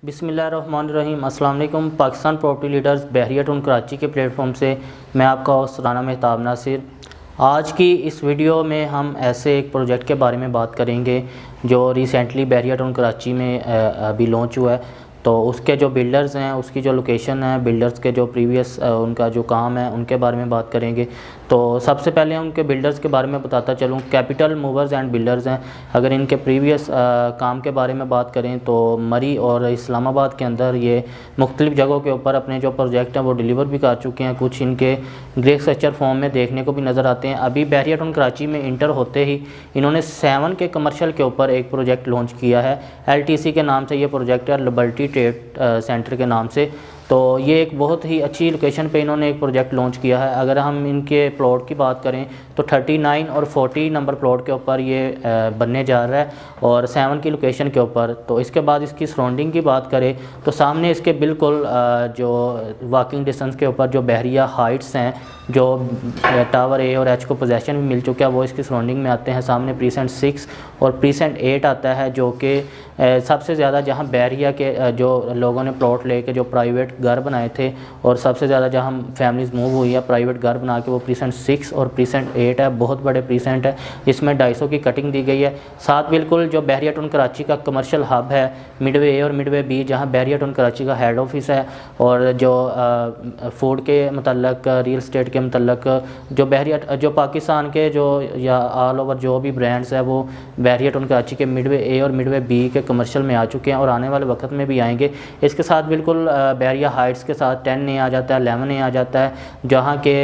बिस्मिल्लाहिर्रहमानिर्रहीम। अस्सलाम वालेकुम। पाकिस्तान प्रॉपर्टी लीडर्स बहरिया टाउन कराची के प्लेटफॉर्म से मैं आपका होस्ट राना मेहताब नासिर। आज की इस वीडियो में हम ऐसे एक प्रोजेक्ट के बारे में बात करेंगे जो रिसेंटली बहरिया टाउन कराची में अभी लॉन्च हुआ है। तो उसके जो बिल्डर्स हैं, उसकी जो लोकेशन है, बिल्डर्स के जो प्रीवियस उनका जो काम है उनके बारे में बात करेंगे। तो सबसे पहले उनके बिल्डर्स के बारे में बताता चलूँ। कैपिटल मूवर्स एंड बिल्डर्स हैं। अगर इनके प्रीवियस काम के बारे में बात करें तो मरी और इस्लामाबाद के अंदर ये मुख्तलिफ़ जगहों के ऊपर अपने जो प्रोजेक्ट हैं वो डिलीवर भी कर चुके हैं। कुछ इनके ग्रे स्ट्रक्चर फॉर्म में देखने को भी नज़र आते हैं। अभी बहरिया टाउन कराची में इंटर होते ही इन्होंने 7 के कमर्शियल के ऊपर एक प्रोजेक्ट लॉन्च किया है। LTC के नाम से ये प्रोजेक्ट है, लिबर्टी ट्रेड सेंटर के नाम से। तो ये एक बहुत ही अच्छी लोकेशन पे इन्होंने एक प्रोजेक्ट लॉन्च किया है। अगर हम इनके प्लॉट की बात करें तो 39 और 40 नंबर प्लॉट के ऊपर ये बनने जा रहा है और 7 की लोकेशन के ऊपर। तो इसके बाद इसकी सराउंडिंग की बात करें तो सामने इसके बिल्कुल जो वॉकिंग डिस्टेंस के ऊपर जो बहरिया हाइट्स हैं, जो टावर A और H को पोजेसन भी मिल चुका है, वो इसकी सराउंडिंग में आते हैं। सामने प्रीसेंट 6 और प्रीसेंट 8 आता है, जो कि सबसे ज़्यादा जहां बहरिया के जो लोगों ने प्लॉट लेके जो प्राइवेट घर बनाए थे और सबसे ज़्यादा जहां फैमिलीज़ मूव हुई है प्राइवेट घर बना के, वो प्रीसेंट 6 और प्रीसेंट 8 है। बहुत बड़े प्रीसेंट है, जिसमें 250 की कटिंग दी गई है। साथ बिल्कुल जो बहरिया टाउन कराची का कमर्शियल हब है, मिडवे A और मिडवे B, जहाँ बहरिया टाउन कराची का हेड ऑफिस है और जो फूड के मतलब रियल स्टेट के मतलब जो बहरिया जो पाकिस्तान के जो या ऑल ओवर जो भी ब्रांड्स है वो बहरिया टाउन कराची के मिडवे A और मिडवे B के कमर्शियल में आ चुके हैं और आने वाले वक्त में भी आएंगे। इसके साथ बिल्कुल बहरिया हाइट्स के साथ 10A आ जाता है, 11A आ जाता है, जहाँ के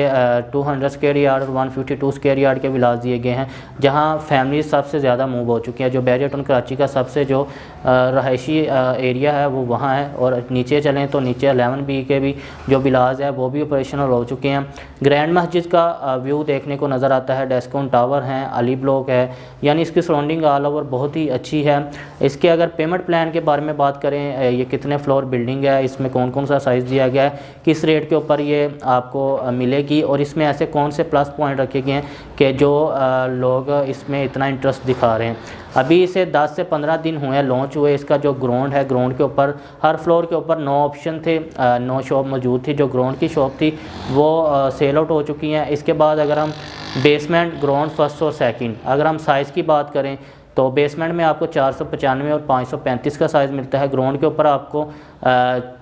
200 स्क्वायर यार्ड और 152 स्क्वायर यार्ड के विलास दिए गए हैं, जहाँ फैमिलीज सबसे ज़्यादा मूव हो चुकी हैं। जो बहरिया टाउन कराची का सबसे जो रहायशी एरिया है वो वहाँ है। और नीचे चलें तो नीचे 11B के भी जो विलास है वो भी ऑपरेशनल हो चुके हैं। ग्रैंड मस्जिद का व्यू देखने को नज़र आता है, डेस्कोन टावर हैं, अली ब्लॉक है, यानी इसकी सराउंडिंग ऑल ओवर बहुत ही अच्छी है। इसके अगर पेमेंट प्लान के बारे में बात करें, ये कितने फ्लोर बिल्डिंग है, इसमें कौन कौन सा साइज़ दिया गया है, किस रेट के ऊपर ये आपको मिलेगी और इसमें ऐसे कौन से प्लस पॉइंट रखे गए हैं कि जो लोग इसमें इतना इंटरेस्ट दिखा रहे हैं। अभी इसे 10 से 15 दिन हुए लॉन्च हुए। इसका जो ग्राउंड है, ग्राउंड के ऊपर हर फ्लोर के ऊपर 9 ऑप्शन थे, 9 शॉप मौजूद थी। जो ग्राउंड की शॉप थी वो सेल आउट हो चुकी हैं। इसके बाद अगर हम बेसमेंट, ग्राउंड, फर्स्ट और सेकंड, अगर हम साइज़ की बात करें तो बेसमेंट में आपको 495 और 535 का साइज़ मिलता है। ग्राउंड के ऊपर आपको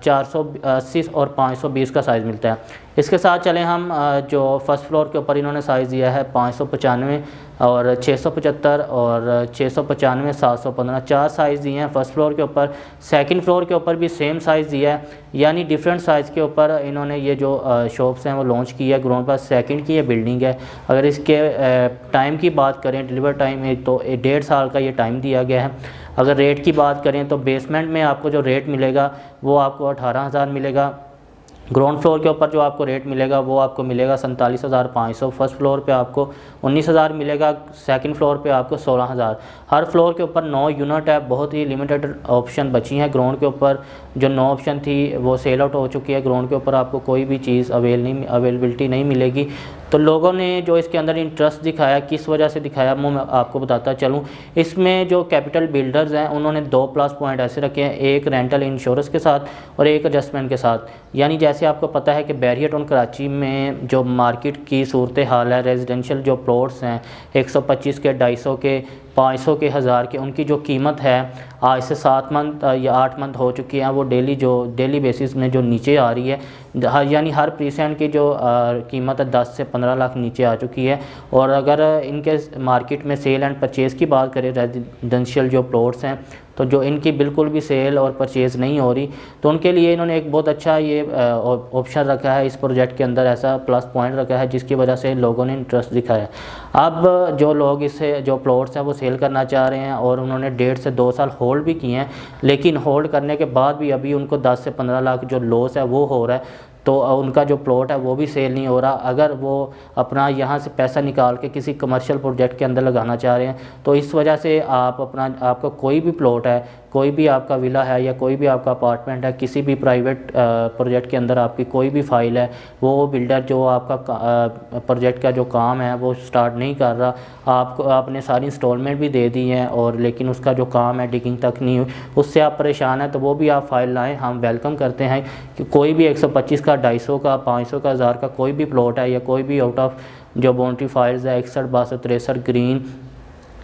480 और 520 का साइज़ मिलता है। इसके साथ चलें हम जो फर्स्ट फ्लोर के ऊपर इन्होंने साइज़ दिया है 595 और 675 और 695, 715, 4 साइज़ दिए हैं फर्स्ट फ्लोर के ऊपर। सेकंड फ्लोर के ऊपर भी सेम साइज़ दिया है, यानी डिफरेंट साइज़ के ऊपर इन्होंने ये जो शॉप्स हैं वो लॉन्च की है। ग्राउंड पर सेकंड की ये बिल्डिंग है। अगर इसके टाइम की बात करें, डिलीवर टाइम है तो 1.5 साल का ये टाइम दिया गया है। अगर रेट की बात करें तो बेसमेंट में आपको जो रेट मिलेगा वो आपको 18,000 मिलेगा। ग्राउंड फ्लोर के ऊपर जो आपको रेट मिलेगा वो आपको मिलेगा 47,500। फर्स्ट फ्लोर पे आपको 19,000 मिलेगा, सेकंड फ्लोर पे आपको 16,000। हर फ्लोर के ऊपर 9 यूनिट है। बहुत ही लिमिटेड ऑप्शन बची हैं। ग्राउंड के ऊपर जो 9 ऑप्शन थी वो सेल आउट हो चुकी है। ग्राउंड के ऊपर आपको कोई भी चीज़ अवेलेबिलिटी नहीं मिलेगी। तो लोगों ने जो इसके अंदर इंटरेस्ट दिखाया, किस वजह से दिखाया, वो मैं आपको बताता चलूँ। इसमें जो कैपिटल बिल्डर्स हैं उन्होंने 2 प्लस पॉइंट ऐसे रखे हैं, एक रेंटल इंश्योरेंस के साथ और एक एडजस्टमेंट के साथ। यानी जैसे आपको पता है कि बहरिया टाउन कराची में जो मार्केट की सूरत हाल है, रेजिडेंशियल जो प्लॉट्स हैं 125 के, 250 के, 500 के, 1000 के, उनकी जो कीमत है आज से 7 मंथ या 8 मंथ हो चुकी है, वो डेली बेसिस में जो नीचे आ रही है। यानी हर प्रीसेंट की जो कीमत है 10 से 15 लाख नीचे आ चुकी है। और अगर इनके मार्केट में सेल एंड परचेज़ की बात करें, रेजिडेंशियल जो प्लॉट्स हैं तो जो इनकी बिल्कुल भी सेल और परचेज़ नहीं हो रही, तो उनके लिए इन्होंने एक बहुत अच्छा ये ऑप्शन रखा है इस प्रोजेक्ट के अंदर, ऐसा प्लस पॉइंट रखा है जिसकी वजह से लोगों ने इंटरेस्ट दिखाया। अब जो लोग इससे जो प्लॉट्स हैं वो सेल करना चाह रहे हैं और उन्होंने 1.5 से 2 साल होल्ड भी किए हैं, लेकिन होल्ड करने के बाद भी अभी उनको 10 से 15 लाख जो लॉस है वो हो रहा है। तो उनका जो प्लॉट है वो भी सेल नहीं हो रहा। अगर वो अपना यहाँ से पैसा निकाल के किसी कमर्शियल प्रोजेक्ट के अंदर लगाना चाह रहे हैं तो इस वजह से आप आपका कोई भी प्लॉट है, कोई भी आपका विला है या कोई भी आपका अपार्टमेंट है, किसी भी प्राइवेट प्रोजेक्ट के अंदर आपकी कोई भी फाइल है, वो बिल्डर जो आपका प्रोजेक्ट का जो काम है वो स्टार्ट नहीं कर रहा, आपने सारी इंस्टॉलमेंट भी दे दी है और लेकिन उसका जो काम है डिगिंग तक नहीं हुई, उससे आप परेशान हैं, तो वो भी आप फाइल लाएँ। हम वेलकम करते हैं कि कोई भी 125 का, 250 का, 500 का, 1000 का कोई भी प्लॉट है या कोई भी आउट ऑफ जो बाउंड्री फाइल्स है 61, 62, 63 ग्रीन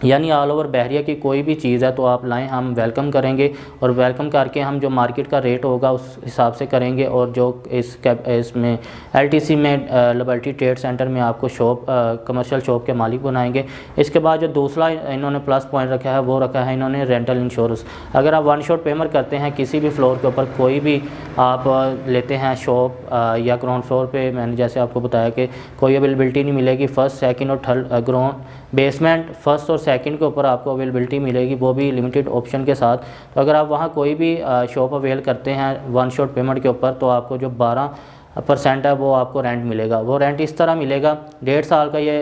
यानी ऑल ओवर बहरिया की कोई भी चीज़ है तो आप लाएं, हम वेलकम करेंगे। और वेलकम करके हम जो मार्केट का रेट होगा उस हिसाब से करेंगे। और जो इसमें LTC में लिबर्टी ट्रेड सेंटर में आपको शॉप कमर्शियल शॉप के मालिक बनाएंगे। इसके बाद जो दूसरा इन्होंने प्लस पॉइंट रखा है वो रखा है इन्होंने रेंटल इंश्योरेंस। अगर आप वन शॉट पेमेंट करते हैं किसी भी फ्लोर के ऊपर, कोई भी आप लेते हैं शॉप या ग्राउंड फ्लोर पे, मैंने जैसे आपको बताया कि कोई अवेलेबिलिटी नहीं मिलेगी फर्स्ट, सेकंड और थर्ड ग्राउंड बेसमेंट फर्स्ट और सेकंड के ऊपर आपको अवेलेबिलिटी मिलेगी, वो भी लिमिटेड ऑप्शन के साथ। तो अगर आप वहाँ कोई भी शॉप अवेल करते हैं वन शॉट पेमेंट के ऊपर तो आपको जो 12% है वो आपको रेंट मिलेगा। वो रेंट इस तरह मिलेगा, 1.5 साल का ये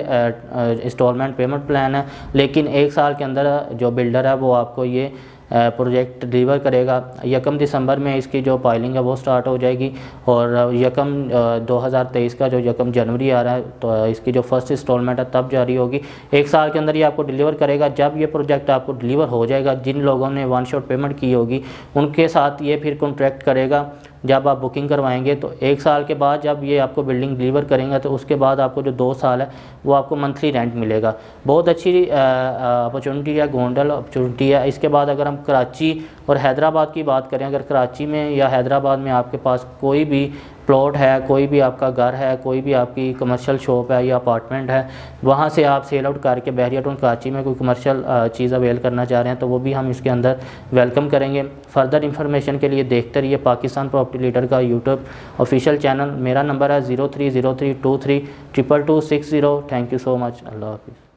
इंस्टॉलमेंट पेमेंट प्लान है, लेकिन 1 साल के अंदर जो बिल्डर है वो आपको ये प्रोजेक्ट डिलीवर करेगा। 1 दिसंबर में इसकी जो फाइलिंग है वो स्टार्ट हो जाएगी और 2023 का जो 1 जनवरी आ रहा है तो इसकी जो फर्स्ट इंस्टॉलमेंट है तब जारी होगी। 1 साल के अंदर ये आपको डिलीवर करेगा। जब ये प्रोजेक्ट आपको डिलीवर हो जाएगा, जिन लोगों ने वन शॉट पेमेंट की होगी उनके साथ ये फिर कॉन्ट्रैक्ट करेगा। जब आप बुकिंग करवाएंगे तो 1 साल के बाद जब ये आपको बिल्डिंग डिलीवर करेंगे तो उसके बाद आपको जो 2 साल है वो आपको मंथली रेंट मिलेगा। बहुत अच्छी अपॉर्चुनिटी है, गोल्डन अपॉर्चुनिटी है। इसके बाद अगर हम कराची और हैदराबाद की बात करें, अगर कराची में या हैदराबाद में आपके पास कोई भी प्लॉट है, कोई भी आपका घर है, कोई भी आपकी कमर्शियल शॉप है या अपार्टमेंट है, वहाँ से आप सेल आउट करके बहरिया टाउन कराची में कोई कमर्शियल चीज़ अवेल करना चाह रहे हैं तो वो भी हम इसके अंदर वेलकम करेंगे। फर्दर इन्फॉर्मेशन के लिए देखते रहिए पाकिस्तान प्रॉपर्टी लीडर का यूट्यूब ऑफिशियल चैनल। मेरा नंबर है 0303232260। Thank you so much. अल्लाह हाफिज़।